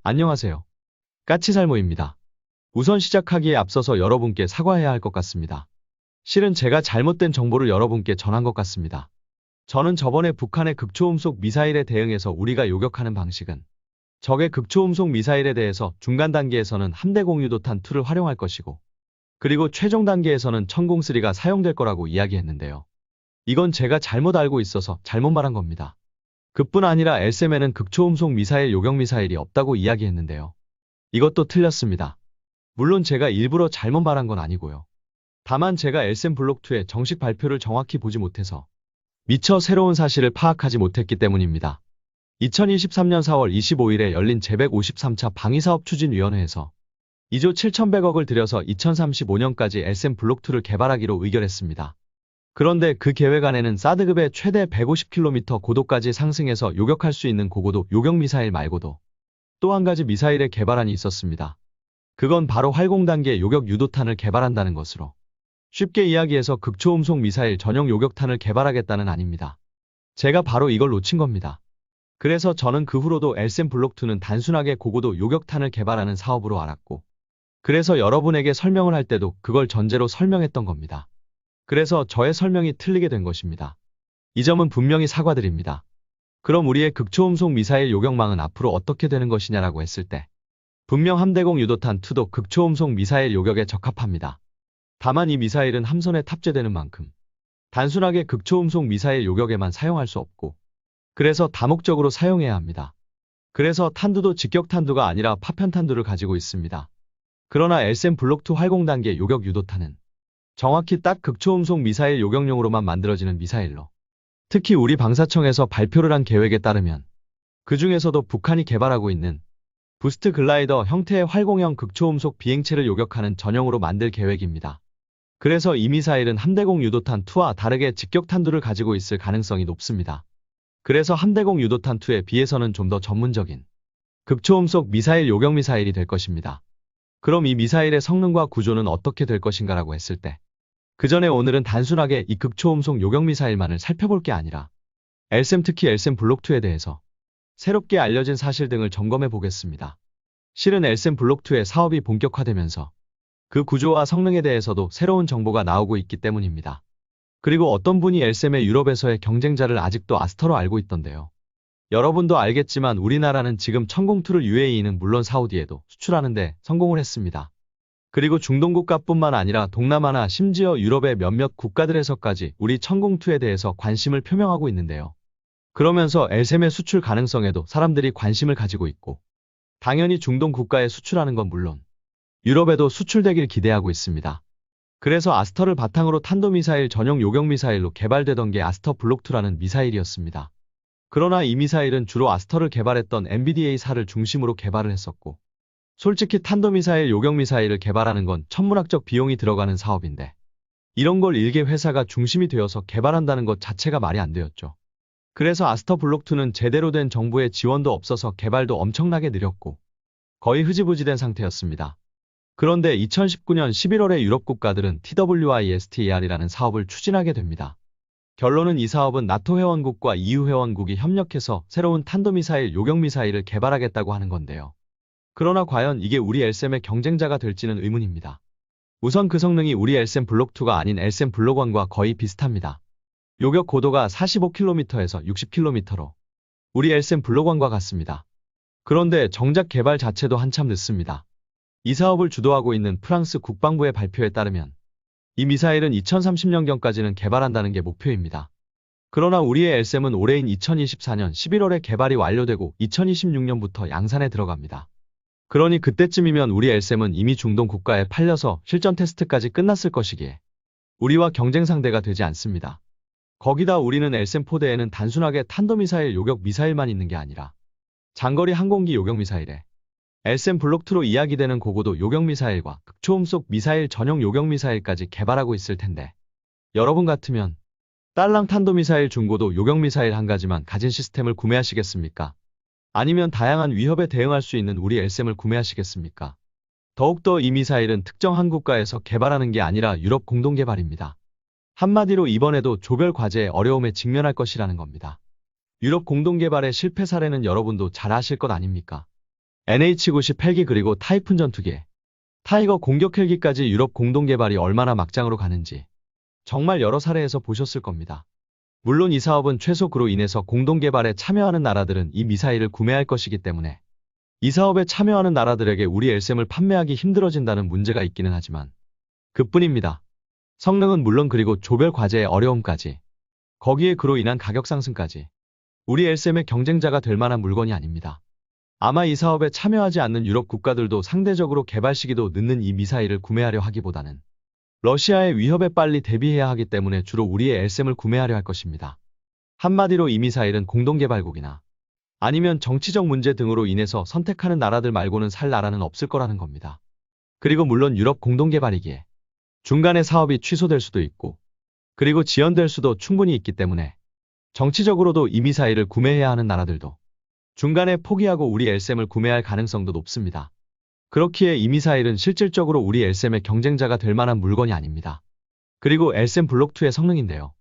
안녕하세요. 까치살모입니다. 우선 시작하기에 앞서서 여러분께 사과해야 할 것 같습니다. 실은 제가 잘못된 정보를 여러분께 전한 것 같습니다. 저는 저번에 북한의 극초음속 미사일에 대응해서 우리가 요격하는 방식은 적의 극초음속 미사일에 대해서 중간 단계에서는 함대 공유도탄 2를 활용할 것이고 그리고 최종 단계에서는 천공3가 사용될 거라고 이야기했는데요. 이건 제가 잘못 알고 있어서 잘못 말한 겁니다. 그뿐 아니라 LSM에는 극초음속 미사일 요격 미사일이 없다고 이야기했는데요. 이것도 틀렸습니다. 물론 제가 일부러 잘못 말한 건 아니고요. 다만 제가 LSM 블록2의 정식 발표를 정확히 보지 못해서 미처 새로운 사실을 파악하지 못했기 때문입니다. 2023년 4월 25일에 열린 제153차 방위사업추진위원회에서 2조 7,100억을 들여서 2035년까지 LSM 블록2를 개발하기로 의결했습니다. 그런데 그 계획 안에는 사드급의 최대 150km 고도까지 상승해서 요격할 수 있는 고고도 요격 미사일 말고도 또 한 가지 미사일의 개발안이 있었습니다. 그건 바로 활공단계 요격 유도탄을 개발한다는 것으로 쉽게 이야기해서 극초음속 미사일 전용 요격탄을 개발하겠다는 안입니다. 제가 바로 이걸 놓친 겁니다. 그래서 저는 그 후로도 LSM 블록2는 단순하게 고고도 요격탄을 개발하는 사업으로 알았고 그래서 여러분에게 설명을 할 때도 그걸 전제로 설명했던 겁니다. 그래서 저의 설명이 틀리게 된 것입니다. 이 점은 분명히 사과드립니다. 그럼 우리의 극초음속 미사일 요격망은 앞으로 어떻게 되는 것이냐라고 했을 때 분명 함대공 유도탄 2도 극초음속 미사일 요격에 적합합니다. 다만 이 미사일은 함선에 탑재되는 만큼 단순하게 극초음속 미사일 요격에만 사용할 수 없고 그래서 다목적으로 사용해야 합니다. 그래서 탄두도 직격탄두가 아니라 파편탄두를 가지고 있습니다. 그러나 LSM 블록2 활공단계 요격 유도탄은 정확히 딱 극초음속 미사일 요격용으로만 만들어지는 미사일로 특히 우리 방사청에서 발표를 한 계획에 따르면 그 중에서도 북한이 개발하고 있는 부스트 글라이더 형태의 활공형 극초음속 비행체를 요격하는 전용으로 만들 계획입니다. 그래서 이 미사일은 함대공 유도탄 2와 다르게 직격탄두를 가지고 있을 가능성이 높습니다. 그래서 함대공 유도탄 2에 비해서는 좀 더 전문적인 극초음속 미사일 요격 미사일이 될 것입니다. 그럼 이 미사일의 성능과 구조는 어떻게 될 것인가라고 했을 때 그 전에 오늘은 단순하게 이 극초음속 요격 미사일만을 살펴볼 게 아니라 LSM 특히 LSM 블록2에 대해서 새롭게 알려진 사실 등을 점검해 보겠습니다. 실은 LSM 블록2의 사업이 본격화되면서 그 구조와 성능에 대해서도 새로운 정보가 나오고 있기 때문입니다. 그리고 어떤 분이 LSM의 유럽에서의 경쟁자를 아직도 아스터로 알고 있던데요. 여러분도 알겠지만 우리나라는 지금 천공2를 UAE는 물론 사우디에도 수출하는데 성공을 했습니다. 그리고 중동 국가뿐만 아니라 동남아나 심지어 유럽의 몇몇 국가들에서까지 우리 천공2에 대해서 관심을 표명하고 있는데요. 그러면서 LSM의 수출 가능성에도 사람들이 관심을 가지고 있고 당연히 중동 국가에 수출하는 건 물론 유럽에도 수출되길 기대하고 있습니다. 그래서 아스터를 바탕으로 탄도미사일 전용 요격미사일로 개발되던 게 아스터 블록2라는 미사일이었습니다. 그러나 이 미사일은 주로 아스터를 개발했던 MBDA사를 중심으로 개발을 했었고 솔직히 탄도미사일 요격미사일을 개발하는 건 천문학적 비용이 들어가는 사업인데 이런 걸 일개 회사가 중심이 되어서 개발한다는 것 자체가 말이 안 되었죠. 그래서 아스터 블록2는 제대로 된 정부의 지원도 없어서 개발도 엄청나게 느렸고 거의 흐지부지된 상태였습니다. 그런데 2019년 11월에 유럽 국가들은 TWISTER이라는 사업을 추진하게 됩니다. 결론은 이 사업은 나토 회원국과 EU 회원국이 협력해서 새로운 탄도미사일 요격미사일을 개발하겠다고 하는 건데요. 그러나 과연 이게 우리 LSM의 경쟁자가 될지는 의문입니다. 우선 그 성능이 우리 LSM 블록2가 아닌 LSM 블록1과 거의 비슷합니다. 요격 고도가 45km에서 60km로 우리 LSM 블록1과 같습니다. 그런데 정작 개발 자체도 한참 늦습니다. 이 사업을 주도하고 있는 프랑스 국방부의 발표에 따르면 이 미사일은 2030년경까지는 개발한다는 게 목표입니다. 그러나 우리의 LSM은 올해인 2024년 11월에 개발이 완료되고 2026년부터 양산에 들어갑니다. 그러니 그때쯤이면 우리 LSM은 이미 중동 국가에 팔려서 실전 테스트까지 끝났을 것이기에 우리와 경쟁 상대가 되지 않습니다. 거기다 우리는 LSM4대에는 단순하게 탄도미사일 요격 미사일만 있는 게 아니라 장거리 항공기 요격 미사일에 LSM 블록2로 이야기되는 고고도 요격 미사일과 극초음속 미사일 전용 요격 미사일까지 개발하고 있을 텐데 여러분 같으면 딸랑 탄도미사일 중고도 요격 미사일 한 가지만 가진 시스템을 구매하시겠습니까? 아니면 다양한 위협에 대응할 수 있는 우리 LSM을 구매하시겠습니까? 더욱더 이 미사일은 특정 한 국가에서 개발하는 게 아니라 유럽 공동 개발입니다. 한마디로 이번에도 조별 과제의 어려움에 직면할 것이라는 겁니다. 유럽 공동 개발의 실패 사례는 여러분도 잘 아실 것 아닙니까? NH-90 헬기 그리고 타이푼 전투기, 타이거 공격 헬기까지 유럽 공동 개발이 얼마나 막장으로 가는지 정말 여러 사례에서 보셨을 겁니다. 물론 이 사업은 최소 그로 인해서 공동 개발에 참여하는 나라들은 이 미사일을 구매할 것이기 때문에 이 사업에 참여하는 나라들에게 우리 LSAM을 판매하기 힘들어진다는 문제가 있기는 하지만 그뿐입니다. 성능은 물론 그리고 조별 과제의 어려움까지 거기에 그로 인한 가격 상승까지 우리 LSAM의 경쟁자가 될 만한 물건이 아닙니다. 아마 이 사업에 참여하지 않는 유럽 국가들도 상대적으로 개발 시기도 늦는 이 미사일을 구매하려 하기보다는 러시아의 위협에 빨리 대비해야 하기 때문에 주로 우리의 LSAM을 구매하려 할 것입니다. 한마디로 이 미사일은 공동개발국이나 아니면 정치적 문제 등으로 인해서 선택하는 나라들 말고는 살 나라는 없을 거라는 겁니다. 그리고 물론 유럽 공동개발이기에 중간에 사업이 취소될 수도 있고 그리고 지연될 수도 충분히 있기 때문에 정치적으로도 이 미사일을 구매해야 하는 나라들도 중간에 포기하고 우리 LSAM을 구매할 가능성도 높습니다. 그렇기에 이 미사일은 실질적으로 우리 LSAM의 경쟁자가 될 만한 물건이 아닙니다. 그리고 LSAM 블록2의 성능인데요.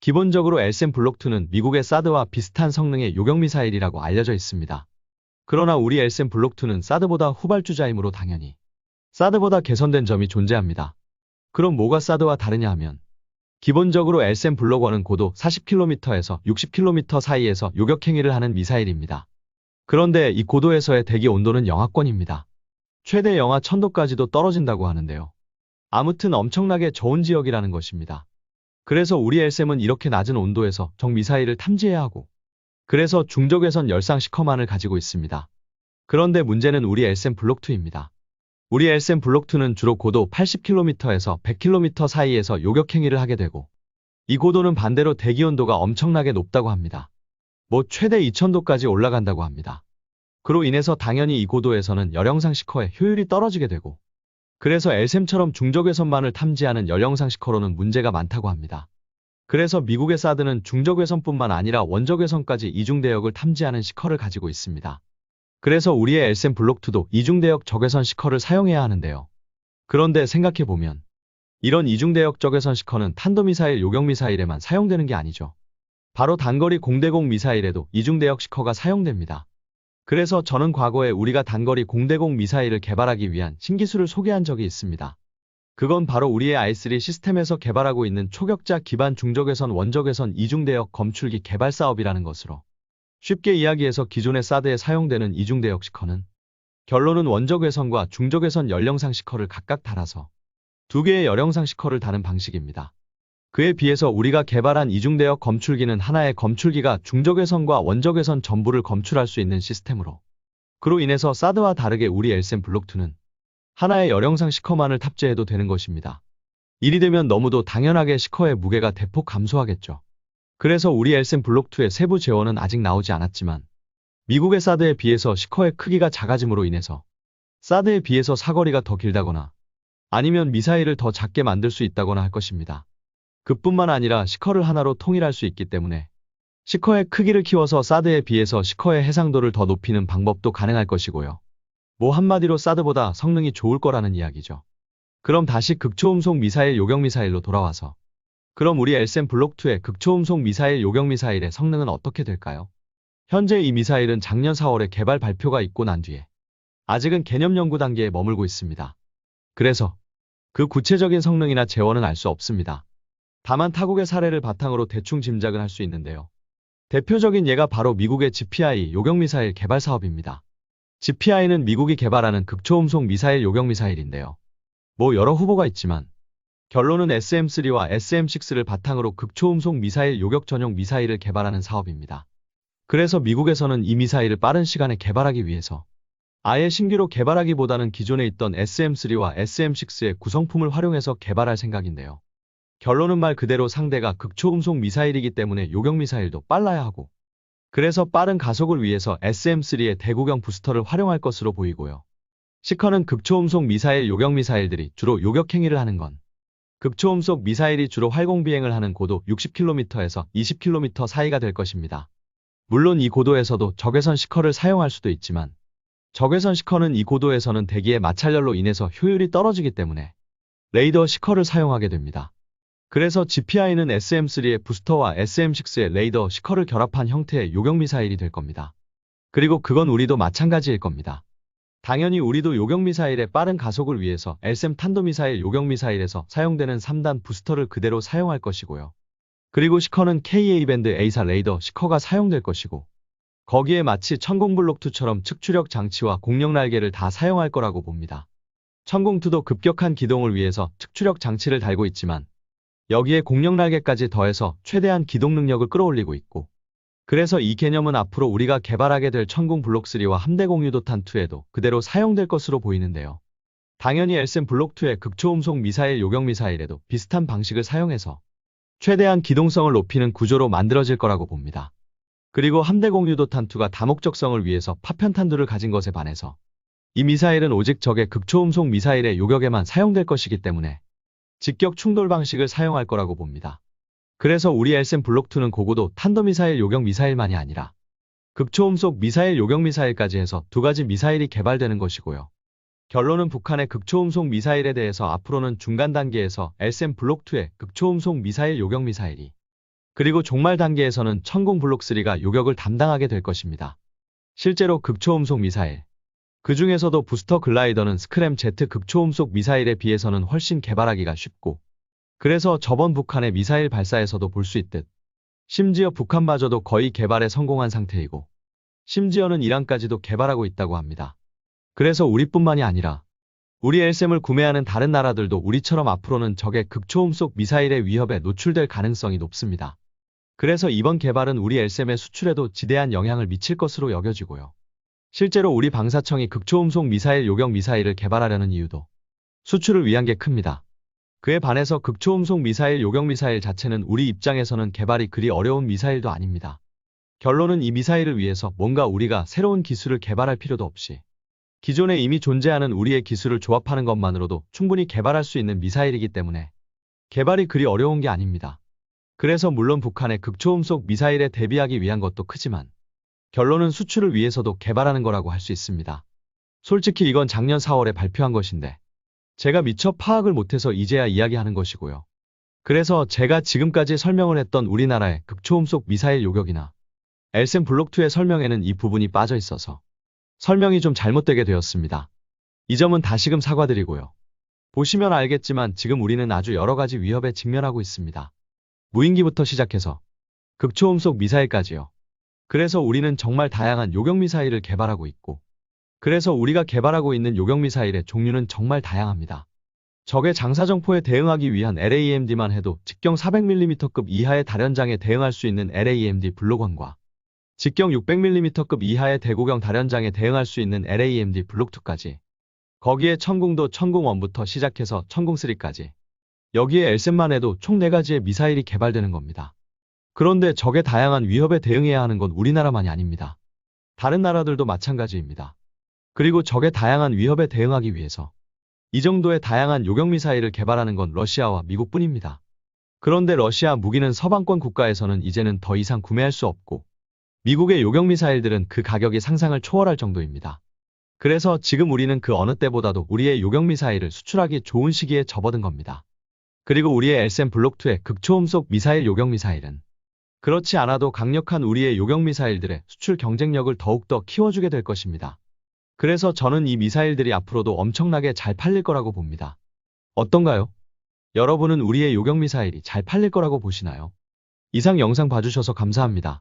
기본적으로 LSAM 블록2는 미국의 사드와 비슷한 성능의 요격미사일이라고 알려져 있습니다. 그러나 우리 LSAM 블록2는 사드보다 후발주자이므로 당연히 사드보다 개선된 점이 존재합니다. 그럼 뭐가 사드와 다르냐 하면 기본적으로 LSAM 블록1은 고도 40km에서 60km 사이에서 요격행위를 하는 미사일입니다. 그런데 이 고도에서의 대기 온도는 영하권입니다. 최대 영하 1000도까지도 떨어진다고 하는데요. 아무튼 엄청나게 저온 지역이라는 것입니다. 그래서 우리 LSAM은 이렇게 낮은 온도에서 적 미사일을 탐지해야 하고 그래서 중적외선 열상 시커만을 가지고 있습니다. 그런데 문제는 우리 LSAM 블록2입니다. 우리 LSAM 블록2는 주로 고도 80km에서 100km 사이에서 요격행위를 하게 되고 이 고도는 반대로 대기 온도가 엄청나게 높다고 합니다. 뭐 최대 2000도까지 올라간다고 합니다. 그로 인해서 당연히 이 고도에서는 열영상 시커의 효율이 떨어지게 되고 그래서 LSAM처럼 중적외선만을 탐지하는 열영상 시커로는 문제가 많다고 합니다. 그래서 미국의 사드는 중적외선뿐만 아니라 원적외선까지 이중대역을 탐지하는 시커를 가지고 있습니다. 그래서 우리의 LSAM 블록2도 이중대역 적외선 시커를 사용해야 하는데요. 그런데 생각해보면 이런 이중대역 적외선 시커는 탄도미사일 요격미사일에만 사용되는 게 아니죠. 바로 단거리 공대공 미사일에도 이중대역 시커가 사용됩니다. 그래서 저는 과거에 우리가 단거리 공대공 미사일을 개발하기 위한 신기술을 소개한 적이 있습니다. 그건 바로 우리의 I3 시스템에서 개발하고 있는 초격자 기반 중적외선 원적외선 이중대역 검출기 개발 사업이라는 것으로 쉽게 이야기해서 기존의 사드에 사용되는 이중대역 시커는 결론은 원적외선과 중적외선 열영상 시커를 각각 달아서 두 개의 열영상 시커를 다는 방식입니다. 그에 비해서 우리가 개발한 이중대역 검출기는 하나의 검출기가 중적외선과 원적외선 전부를 검출할 수 있는 시스템으로 그로 인해서 사드와 다르게 우리 LSAM 블록2는 하나의 열영상 시커만을 탑재해도 되는 것입니다. 이리 되면 너무도 당연하게 시커의 무게가 대폭 감소하겠죠. 그래서 우리 LSAM 블록2의 세부 재원은 아직 나오지 않았지만 미국의 사드에 비해서 시커의 크기가 작아짐으로 인해서 사드에 비해서 사거리가 더 길다거나 아니면 미사일을 더 작게 만들 수 있다거나 할 것입니다. 그뿐만 아니라 시커를 하나로 통일할 수 있기 때문에 시커의 크기를 키워서 사드에 비해서 시커의 해상도를 더 높이는 방법도 가능할 것이고요. 뭐 한마디로 사드보다 성능이 좋을 거라는 이야기죠. 그럼 다시 극초음속 미사일 요격미사일로 돌아와서 그럼 우리 LSAM 블록2의 극초음속 미사일 요격미사일의 성능은 어떻게 될까요? 현재 이 미사일은 작년 4월에 개발 발표가 있고 난 뒤에 아직은 개념 연구 단계에 머물고 있습니다. 그래서 그 구체적인 성능이나 재원은 알 수 없습니다. 다만 타국의 사례를 바탕으로 대충 짐작은 할 수 있는데요. 대표적인 예가 바로 미국의 GPI 요격미사일 개발 사업입니다. GPI는 미국이 개발하는 극초음속 미사일 요격미사일인데요. 뭐 여러 후보가 있지만 결론은 SM3와 SM6를 바탕으로 극초음속 미사일 요격 전용 미사일을 개발하는 사업입니다. 그래서 미국에서는 이 미사일을 빠른 시간에 개발하기 위해서 아예 신규로 개발하기보다는 기존에 있던 SM3와 SM6의 구성품을 활용해서 개발할 생각인데요. 결론은 말 그대로 상대가 극초음속 미사일이기 때문에 요격미사일도 빨라야 하고 그래서 빠른 가속을 위해서 SM3의 대구경 부스터를 활용할 것으로 보이고요. 시커는 극초음속 미사일 요격미사일들이 주로 요격행위를 하는 건 극초음속 미사일이 주로 활공비행을 하는 고도 60km에서 20km 사이가 될 것입니다. 물론 이 고도에서도 적외선 시커를 사용할 수도 있지만 적외선 시커는 이 고도에서는 대기의 마찰열로 인해서 효율이 떨어지기 때문에 레이더 시커를 사용하게 됩니다. 그래서 GPI는 SM3의 부스터와 SM6의 레이더 시커를 결합한 형태의 요격미사일이 될 겁니다. 그리고 그건 우리도 마찬가지일 겁니다. 당연히 우리도 요격미사일의 빠른 가속을 위해서 LSAM 탄도미사일 요격미사일에서 사용되는 3단 부스터를 그대로 사용할 것이고요. 그리고 시커는 KA-밴드 A사 레이더 시커가 사용될 것이고, 거기에 마치 천공블록2처럼 측추력 장치와 공력 날개를 다 사용할 거라고 봅니다. 천공2도 급격한 기동을 위해서 측추력 장치를 달고 있지만, 여기에 공력 날개까지 더해서 최대한 기동 능력을 끌어올리고 있고, 그래서 이 개념은 앞으로 우리가 개발하게 될 천공 블록3와 함대 공유도탄 2에도 그대로 사용될 것으로 보이는데요. 당연히 LSAM 블록2의 극초음속 미사일 요격미사일에도 비슷한 방식을 사용해서 최대한 기동성을 높이는 구조로 만들어질 거라고 봅니다. 그리고 함대 공유도탄 2가 다목적성을 위해서 파편탄두를 가진 것에 반해서 이 미사일은 오직 적의 극초음속 미사일의 요격에만 사용될 것이기 때문에 직격 충돌 방식을 사용할 거라고 봅니다. 그래서 우리 LSAM 블록2는 고고도 탄도미사일 요격 미사일만이 아니라 극초음속 미사일 요격 미사일까지 해서 두 가지 미사일이 개발되는 것이고요. 결론은 북한의 극초음속 미사일에 대해서 앞으로는 중간 단계에서 LSAM 블록2의 극초음속 미사일 요격 미사일이, 그리고 종말 단계에서는 천공 블록3가 요격을 담당하게 될 것입니다. 실제로 극초음속 미사일, 그 중에서도 부스터 글라이더는 스크램-Z 극초음속 미사일에 비해서는 훨씬 개발하기가 쉽고, 그래서 저번 북한의 미사일 발사에서도 볼 수 있듯 심지어 북한마저도 거의 개발에 성공한 상태이고, 심지어는 이란까지도 개발하고 있다고 합니다. 그래서 우리뿐만이 아니라 우리 LSAM을 구매하는 다른 나라들도 우리처럼 앞으로는 적의 극초음속 미사일의 위협에 노출될 가능성이 높습니다. 그래서 이번 개발은 우리 LSAM의 수출에도 지대한 영향을 미칠 것으로 여겨지고요. 실제로 우리 방사청이 극초음속 미사일 요격 미사일을 개발하려는 이유도 수출을 위한 게 큽니다. 그에 반해서 극초음속 미사일 요격 미사일 자체는 우리 입장에서는 개발이 그리 어려운 미사일도 아닙니다. 결론은 이 미사일을 위해서 뭔가 우리가 새로운 기술을 개발할 필요도 없이 기존에 이미 존재하는 우리의 기술을 조합하는 것만으로도 충분히 개발할 수 있는 미사일이기 때문에 개발이 그리 어려운 게 아닙니다. 그래서 물론 북한의 극초음속 미사일에 대비하기 위한 것도 크지만 결론은 수출을 위해서도 개발하는 거라고 할 수 있습니다. 솔직히 이건 작년 4월에 발표한 것인데 제가 미처 파악을 못해서 이제야 이야기하는 것이고요. 그래서 제가 지금까지 설명을 했던 우리나라의 극초음속 미사일 요격이나 LSAM 블록2의 설명에는 이 부분이 빠져 있어서 설명이 좀 잘못되게 되었습니다. 이 점은 다시금 사과드리고요. 보시면 알겠지만 지금 우리는 아주 여러 가지 위협에 직면하고 있습니다. 무인기부터 시작해서 극초음속 미사일까지요. 그래서 우리는 정말 다양한 요격미사일을 개발하고 있고, 그래서 우리가 개발하고 있는 요격미사일의 종류는 정말 다양합니다. 적의 장사정포에 대응하기 위한 LAMD만 해도 직경 400mm급 이하의 다련장에 대응할 수 있는 LAMD 블록1과 직경 600mm급 이하의 대구경 다련장에 대응할 수 있는 LAMD 블록2까지, 거기에 천궁도 천궁1부터 시작해서 천궁3까지, 여기에 LSAM만 해도 총 4가지의 미사일이 개발되는 겁니다. 그런데 적의 다양한 위협에 대응해야 하는 건 우리나라만이 아닙니다. 다른 나라들도 마찬가지입니다. 그리고 적의 다양한 위협에 대응하기 위해서 이 정도의 다양한 요격미사일을 개발하는 건 러시아와 미국뿐입니다. 그런데 러시아 무기는 서방권 국가에서는 이제는 더 이상 구매할 수 없고, 미국의 요격미사일들은 그 가격이 상상을 초월할 정도입니다. 그래서 지금 우리는 그 어느 때보다도 우리의 요격미사일을 수출하기 좋은 시기에 접어든 겁니다. 그리고 우리의 LSAM 블록2의 극초음속 미사일 요격미사일은 그렇지 않아도 강력한 우리의 요격미사일들의 수출 경쟁력을 더욱더 키워주게 될 것입니다. 그래서 저는 이 미사일들이 앞으로도 엄청나게 잘 팔릴 거라고 봅니다. 어떤가요? 여러분은 우리의 요격미사일이 잘 팔릴 거라고 보시나요? 이상 영상 봐주셔서 감사합니다.